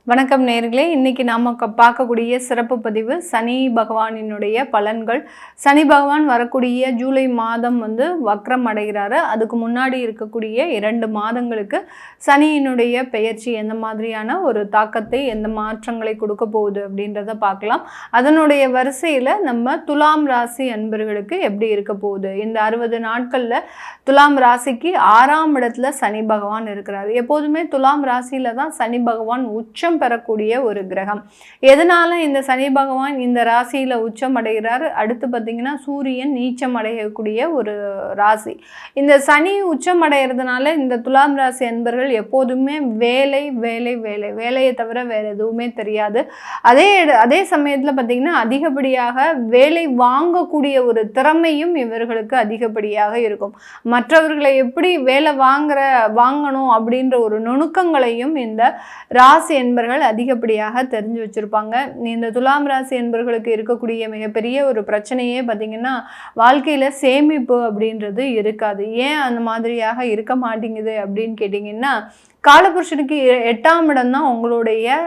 வணக்கம் நேயர்களே, இன்னைக்கு நாம பார்க்கக்கூடிய சிறப்பு பதிவு சனி பகவானினுடைய பலன்கள். சனி பகவான் வரக்கூடிய ஜூலை மாதம் வக்ரம் அடைகிறாரு. அதுக்கு முன்னாடி இருக்கக்கூடிய 2 மாதங்களுக்கு சனியினுடைய பெயர்ச்சி எந்த மாதிரியான ஒரு தாக்கத்தை, எந்த மாற்றங்களை கொடுக்க போகுது அப்படின்றத பார்க்கலாம். அதனுடைய வரிசையில் நம்ம துலாம் ராசி அன்பர்களுக்கு எப்படி இருக்க போகுது, இந்த 60 நாட்களில் துலாம் ராசிக்கு 6ஆம் இடத்துல சனி பகவான் இருக்கிறார். எப்போதுமே துலாம் ராசியில தான் சனி பகவான் உச்சம் பெறக்கூடிய ஒரு கிரகம். எதனால இந்த சனி பகவான் இந்த ராசியில உச்சம் அடைகிறார்? அடுத்து பார்த்தீங்கன்னா சூரியன் நீச்சம் அடையக்கூடிய ஒரு ராசி. இந்த சனி உச்சம் அடைகிறதுனால இந்த துலாம் ராசி அன்பர்கள் எப்போதுமே வேலை வேலை வேலை வேலையை தவிர வேற எதுவுமே தெரியாது. அதே சமயத்தில் பார்த்தீங்கன்னா அதிகப்படியாக வேலை வாங்கக்கூடிய ஒரு திறமையும் இவர்களுக்கு அதிகப்படியாக இருக்கும். மற்றவர்களை எப்படி வேலை வாங்கணும் அப்படின்ற ஒரு நுணுக்கங்களையும் இந்த ராசி என்பர்கள் அதிகப்படியாக தெரிஞ்சு வச்சிருப்பாங்க. இந்த துலாம் ராசி என்பவர்களுக்கு இருக்கக்கூடிய மிகப்பெரிய ஒரு பிரச்சனையே பார்த்தீங்கன்னா வாழ்க்கையில சேமிப்பு அப்படின்றது இருக்காது. ஏன் அந்த மாதிரியாக இருக்க மாட்டேங்குது அப்படின்னு கேட்டிங்கன்னா, காலபுருஷனுக்கு 8ஆம் இடம் தான் உங்களுடைய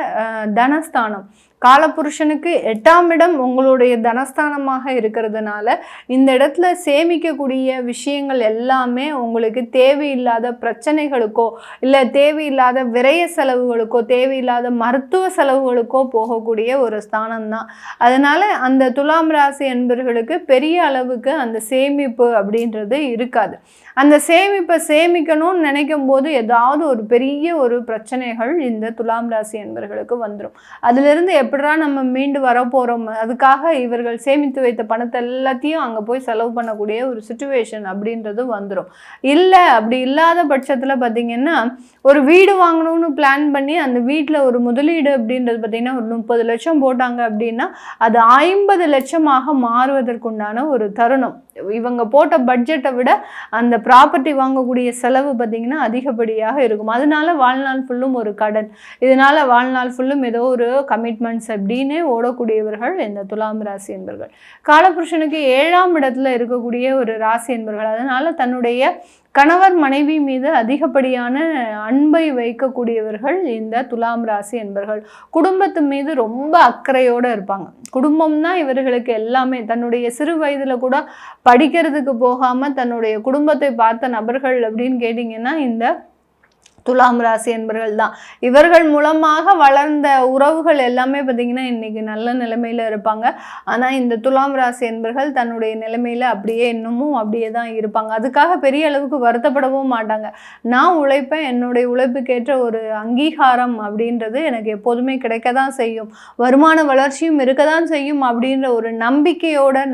தனஸ்தானம். காலபுருஷனுக்கு 8ஆம் இடம் உங்களுடைய தனஸ்தானமாக இருக்கிறதுனால இந்த இடத்துல சேமிக்கக்கூடிய விஷயங்கள் எல்லாமே உங்களுக்கு தேவையில்லாத பிரச்சனைகளுக்கோ இல்லை தேவையில்லாத விரய செலவுகளுக்கோ தேவையில்லாத மருத்துவ செலவுகளுக்கோ போகக்கூடிய ஒரு ஸ்தானம் தான். அதனால அந்த துலாம் ராசி என்பவர்களுக்கு பெரிய அளவுக்கு அந்த சேமிப்பு அப்படின்றது இருக்காது. அந்த சேமிக்கணும்னு நினைக்கும் போது ஏதாவது ஒரு பெரிய ஒரு பிரச்சனைகள் இந்த துலாம் ராசி என்பவர்களுக்கு வந்துடும். அதிலிருந்து எப்படா நம்ம மீண்டு வர போறோம், அதுக்காக இவர்கள் சேமித்து வைத்த பணத்தை எல்லாத்தையும் அங்கே போய் செலவு பண்ணக்கூடிய ஒரு சுச்சுவேஷன் அப்படின்றது வந்துடும். இல்லை அப்படி இல்லாத பட்சத்தில் பார்த்தீங்கன்னா ஒரு வீடு வாங்கணும்னு பிளான் பண்ணி அந்த வீட்டில் ஒரு முதலீடு அப்படின்றது பார்த்தீங்கன்னா ஒரு 30 லட்சம் போட்டாங்க அப்படின்னா அது 50 லட்சமாக மாறுவதற்குண்டான ஒரு தருணம். இவங்க போட்ட பட்ஜெட்டை விட அந்த ப்ராப்பர்ட்டி வாங்கக்கூடிய செலவு பார்த்தீங்கன்னா அதிகப்படியாக இருக்கும். அதனால வாழ்நாள் ஃபுல்லும் ஒரு கடன், இதனால வாழ்நாள் ஃபுல்லும் ஏதோ ஒரு கமிட்மெண்ட்ஸ் அப்படின்னு ஓடக்கூடியவர்கள் இந்த துலாம் ராசி என்பவர்கள். காலபுருஷனுக்கு 7ஆம் இடத்துல இருக்கக்கூடிய ஒரு ராசி என்பவர்கள். அதனால தன்னுடைய கணவர் மனைவி மீது அதிகப்படியான அன்பை வைக்கக்கூடியவர்கள் இந்த துலாம் ராசி என்பவர்கள். குடும்பத்து மீது ரொம்ப அக்கறையோடு இருப்பாங்க. குடும்பம் தான் இவர்களுக்கு எல்லாமே. தன்னுடைய சிறு வயதுல கூட படிக்கிறதுக்கு போகாம தன்னுடைய குடும்பத்தை பார்த்த நபர்கள் அப்படின்னு கேட்டிங்கன்னா இந்த துலாம் ராசி என்பர்கள் தான். இவர்கள் மூலமாக வளர்ந்த உறவுகள் எல்லாமே பார்த்தீங்கன்னா இன்னைக்கு நல்ல நிலைமையில இருப்பாங்க. ஆனால் இந்த துலாம் ராசி என்பர்கள் தன்னுடைய நிலைமையில அப்படியே இன்னமும் அப்படியே தான் இருப்பாங்க. அதுக்காக பெரிய அளவுக்கு வருத்தப்படவும் மாட்டாங்க. நான் உழைப்பேன், என்னுடைய உழைப்புக்கேற்ற ஒரு அங்கீகாரம் அப்படின்றது எனக்கு எப்போதுமே கிடைக்க தான் செய்யும், வருமான வளர்ச்சியும் இருக்க தான் செய்யும் அப்படின்ற ஒரு நம்பிக்கையோட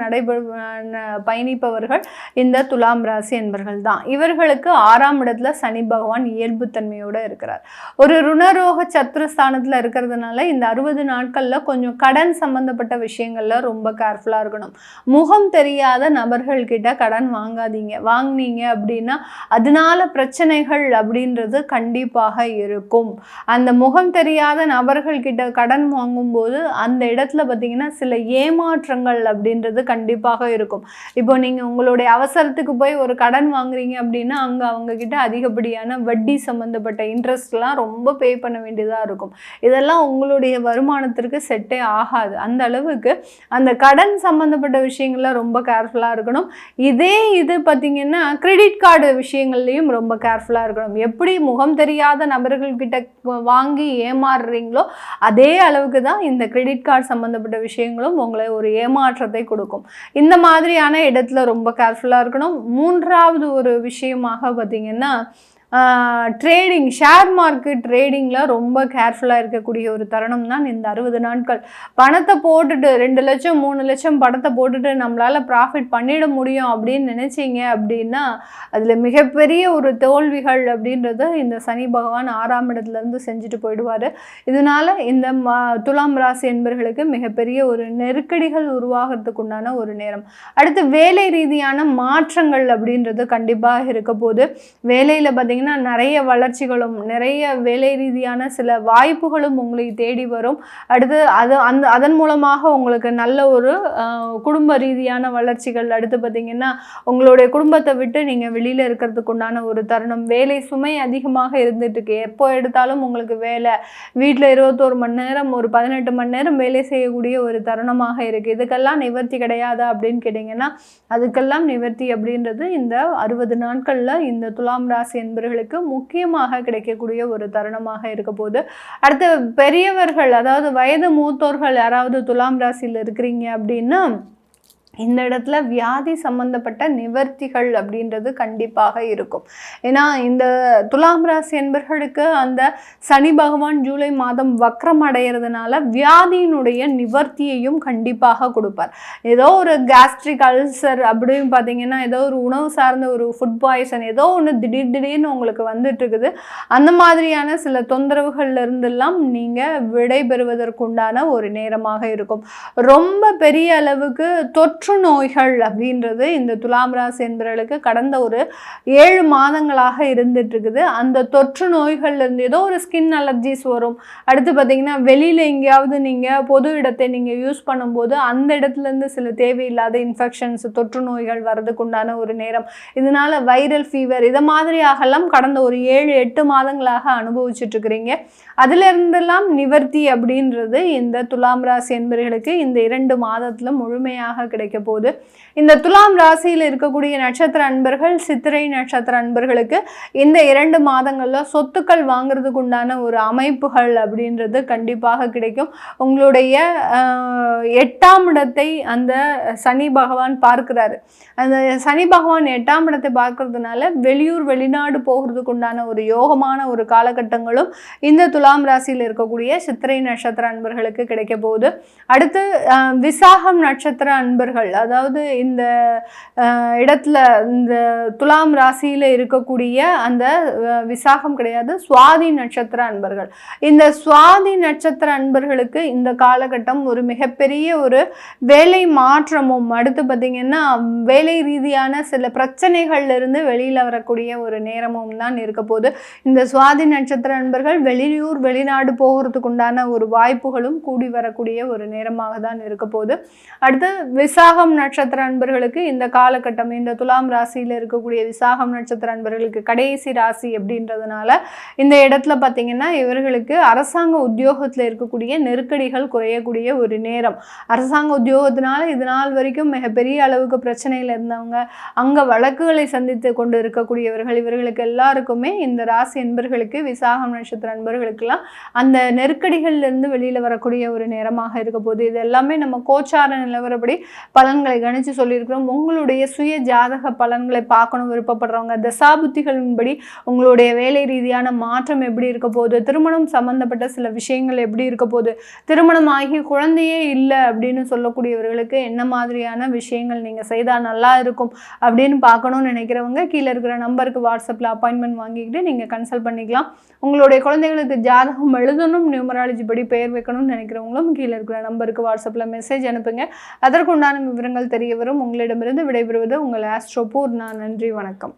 பயணிப்பவர்கள் இந்த துலாம் ராசி என்பர்கள் தான். இவர்களுக்கு 6ஆம் இடத்துல சனி பகவான் இயல்பு தன்மையோட இருக்கிறார். ஒரு ருணரோக சத்ருஸ்தானத்துல இருக்கிறதுனால இந்த 60 நாட்கள்ல கொஞ்சம் கடன் சம்பந்தப்பட்ட விஷயங்கள்ல ரொம்ப கேர்ஃபுல்லா இருக்கணும். முகம் தெரியாத நபர்கள் கிட்ட கடன் வாங்காதீங்க. வாங்கினீங்க அப்படின்னா அதனால பிரச்சனைகள் அப்படின்றது கண்டிப்பாக இருக்கும். அந்த முகம் தெரியாத நபர்கள் கிட்ட கடன் வாங்கும்போது அந்த இடத்துல பார்த்தீங்கன்னா சில ஏமாற்றங்கள் அப்படின்றது கண்டிப்பாக இருக்கும். இப்போ நீங்க உங்களுடைய அவசரத்துக்கு போய் ஒரு கடன் வாங்குறீங்க அப்படின்னா அங்க அவங்க கிட்ட அதிகப்படியான வட்டி சம்பந்தப்பட்ட இன்ட்ரெஸ்ட்லாம் ரொம்ப பே பண்ண வேண்டியதாக இருக்கும். இதெல்லாம் உங்களுடைய வருமானத்திற்கு செட்டே ஆகாது. அந்த அளவுக்கு அந்த கடன் சம்பந்தப்பட்ட விஷயங்கள்ல ரொம்ப கேர்ஃபுல்லாக இருக்கணும். இது பார்த்தீங்கன்னா கிரெடிட் கார்டு விஷயங்கள்லையும் ரொம்ப கேர்ஃபுல்லாக இருக்கணும். எப்படி முகம் தெரியாத நபர்கள்கிட்ட வாங்கி ஏமாறுறீங்களோ அதே அளவுக்கு தான் இந்த கிரெடிட் கார்டு சம்பந்தப்பட்ட விஷயங்களும் உங்களை ஒரு ஏமாற்றத்தை கொடுக்கும். இந்த மாதிரியான இடத்துல ரொம்ப கேர்ஃபுல்லாக இருக்கணும். 3வது ஒரு விஷயமாக பார்த்தீங்கன்னா ட்ரேடிங், ஷேர் மார்க்கெட் ட்ரேடிங்கில் ரொம்ப கேர்ஃபுல்லாக இருக்கக்கூடிய ஒரு தருணம் தான் இந்த 60 நாட்கள். பணத்தை போட்டுட்டு 2 லட்சம் 3 லட்சம் பணத்தை போட்டுட்டு நம்மளால் ப்ராஃபிட் பண்ணிட முடியும் அப்படின்னு நினச்சிங்க அப்படின்னா அதில் மிகப்பெரிய ஒரு தோல்விகள் அப்படின்றத இந்த சனி பகவான் 6ஆம் இடத்துலேருந்து செஞ்சுட்டு போயிடுவார். இதனால் இந்த துலாம் ராசி என்பவர்களுக்கு மிகப்பெரிய ஒரு நெருக்கடிகள் உருவாகிறதுக்கு உண்டான ஒரு நேரம். அடுத்து வேலை ரீதியான மாற்றங்கள் அப்படின்றது கண்டிப்பாக இருக்க போது. வேலையில் பார்த்தீங்கன்னா பார்த்தீங்கன்னா நிறைய வளர்ச்சிகளும் நிறைய வேலை ரீதியான சில வாய்ப்புகளும் உங்களை தேடி வரும். அடுத்து அதன் மூலமாக உங்களுக்கு நல்ல ஒரு குடும்ப ரீதியான வளர்ச்சிகள். அடுத்து பார்த்தீங்கன்னா உங்களுடைய குடும்பத்தை விட்டு நீங்கள் வெளியில் இருக்கிறதுக்கு உண்டான ஒரு தருணம். வேலை சுமை அதிகமாக இருந்துட்டு இருக்கு, எப்போ எடுத்தாலும் உங்களுக்கு வேலை, வீட்டில் 21 மணி நேரம் ஒரு 18 மணி நேரம் வேலை செய்யக்கூடிய ஒரு தருணமாக இருக்குது. இதுக்கெல்லாம் நிவர்த்தி கிடையாதா அப்படின்னு கேட்டிங்கன்னா அதுக்கெல்லாம் நிவர்த்தி அப்படின்றது இந்த 60 நாட்களில் இந்த துலாம் ராசி என்பவர்களுக்கு முக்கியமாக கிடைக்கக்கூடிய ஒரு தருணமாக இருக்க போது. அடுத்து பெரியவர்கள், அதாவது வயது மூத்தோர்கள் யாராவது துலாம் ராசியில் இருக்கிறீங்க அப்படின்னா இந்த இடத்துல வியாதி சம்பந்தப்பட்ட நிவர்த்திகள் அப்படின்றது கண்டிப்பாக இருக்கும். ஏன்னா இந்த துலாம் ராசி என்பவர்களுக்கு அந்த சனி பகவான் ஜூலை மாதம் வக்ரம் அடைகிறதுனால வியாதியினுடைய நிவர்த்தியையும் கண்டிப்பாக கொடுப்பார். ஏதோ ஒரு கேஸ்ட்ரிக் அல்சர் அப்படின்னு பார்த்தீங்கன்னா ஏதோ ஒரு உணவு சார்ந்த ஒரு ஃபுட் பாய்சன் ஏதோ ஒன்று திடீர்னு உங்களுக்கு வந்துட்டு இருக்குது. அந்த மாதிரியான சில தொந்தரவுகள்ல இருந்தெல்லாம் நீங்கள் விடைபெறுவதற்குண்டான ஒரு நேரமாக இருக்கும். ரொம்ப பெரிய அளவுக்கு தொற்று நோய்கள் அப்படின்றது இந்த துலாம் ராசி என்பவர்களுக்கு கடந்த ஒரு 7 மாதங்களாக இருந்துட்டு இருக்குது. அந்த தொற்று நோய்கள்ல இருந்து ஏதோ ஒரு ஸ்கின் அலர்ஜிஸ் வரும். அடுத்து பார்த்தீங்கன்னா வெளியில் எங்கேயாவது நீங்கள் பொது இடத்தை நீங்கள் யூஸ் பண்ணும்போது அந்த இடத்துல இருந்து சில தேவையில்லாத இன்ஃபெக்ஷன்ஸ் தொற்று நோய்கள் வர்றதுக்கு உண்டான ஒரு நேரம். இதனால வைரல் ஃபீவர் இதை மாதிரியாகலாம் கடந்த ஒரு 7-8 மாதங்களாக அனுபவிச்சுட்டு இருக்கிறீங்க. அதுல இருந்தெல்லாம் நிவர்த்தி அப்படின்றது இந்த துலாம் ராசி என்பவர்களுக்கு இந்த 2 மாதத்துல முழுமையாக கிடைக்கும் போது. இந்த துலாம் ராசியில் இருக்கக்கூடிய நட்சத்திர அன்பர்கள், சித்திரை நட்சத்திர அன்பர்களுக்கு இந்த 2 மாதங்கள்ல சொத்துக்கள் வாங்குறதுக்கு உண்டான ஒரு அமைப்புகள் அப்படின்றது கண்டிப்பாக கிடைக்கும். உங்களுடைய 8ஆம் இடத்தை அந்த சனி பகவான் பார்க்கிறாரு. அந்த சனி பகவான் 8ஆம் இடத்தை பார்க்கறதுனால வெளியூர் வெளிநாடு போகிறதுக்கு உண்டான ஒரு யோகமான ஒரு காலகட்டங்களும் இந்த துலாம் ராசியில் இருக்கக்கூடிய சித்திரை நட்சத்திர அன்பர்களுக்கு கிடைக்க போகுது. அடுத்து விசாகம் நட்சத்திர அன்பர்கள், அதாவது இந்த இடத்துல இந்த துலாம் ராசியில இருக்கக்கூடிய அந்த விசாகம் கிடையாது, சுவாதி நட்சத்திர அன்பர்கள். இந்த சுவாதி நட்சத்திர அன்பர்களுக்கு இந்த காலகட்டம் ஒரு மிகப்பெரிய ஒரு வேலை மாற்றமும், அடுத்து பார்த்தீங்கன்னா வேலை ரீதியான சில பிரச்சனைகள்ல இருந்து வெளியில வரக்கூடிய ஒரு நேரமும் தான் இருக்க போது. இந்த சுவாதி நட்சத்திர அன்பர்கள் வெளியூர் வெளிநாடு போகிறதுக்கு உண்டான ஒரு வாய்ப்புகளும் கூடி வரக்கூடிய ஒரு நேரமாக தான் இருக்க போது. அடுத்து விசாகம் நட்சத்திர அன்பர்களுக்கு இந்த காலகட்டம் இந்த துலாம் ராசியில் இருக்கக்கூடிய விசாகம் நட்சத்திர அன்பர்களுக்கு கடைசி ராசி அப்படின்றதுனால இந்த இடத்துல பார்த்தீங்கன்னா இவர்களுக்கு அரசாங்க உத்தியோகத்தில் இருக்கக்கூடிய நெருக்கடிகள் குறையக்கூடிய ஒரு நேரம். அரசாங்க உத்தியோகத்தினால இது நாள் வரைக்கும் மிகப்பெரிய அளவுக்கு பிரச்சனையில் இருந்தவங்க, அங்க வழக்குகளை சந்தித்து கொண்டு இருக்கக்கூடியவர்கள், இவர்களுக்கு எல்லாருக்குமே இந்த ராசி என்பர்களுக்கு விசாகம் நட்சத்திர அன்பர்களுக்கெல்லாம் அந்த நெருக்கடிகள்ல இருந்து வெளியில வரக்கூடிய ஒரு நேரமாக இருக்க போது. இது எல்லாமே நம்ம கோச்சார நிலவரப்படி பலன்களை கணிச்சு சொல்லியிருக்கிறோம். உங்களுடைய சுய ஜாதக பலன்களை பார்க்கணும் விருப்பப்படுறவங்க தசாபுத்திகளின்படி உங்களுடைய வேலை ரீதியான மாற்றம் எப்படி இருக்க போகுது, திருமணம் சம்பந்தப்பட்ட சில விஷயங்கள் எப்படி இருக்க போகுது, திருமணம் ஆகி குழந்தையே இல்லை அப்படின்னு சொல்லக்கூடியவர்களுக்கு என்ன மாதிரியான விஷயங்கள் நீங்கள் செய்தால் நல்லா இருக்கும் அப்படின்னு பார்க்கணும்னு நினைக்கிறவங்க கீழே இருக்கிற நம்பருக்கு வாட்ஸ்அப்பில் அப்பாயின்மெண்ட் வாங்கிக்கிட்டு நீங்கள் கன்சல்ட் பண்ணிக்கலாம். உங்களுடைய குழந்தைகளுக்கு ஜாதகம் எழுதணும், நியூமராலஜி படி பெயர் வைக்கணும்னு நினைக்கிறவங்களும் கீழே இருக்கிற நம்பருக்கு வாட்ஸ்அப்பில் மெசேஜ் அனுப்புங்க. அதற்குண்டான விவரங்கள் தெரிய வரும். உங்களிடமிருந்து விடைபெறுவது உங்கள் ஆஸ்ட்ரோ பூர்ணா. நன்றி, வணக்கம்.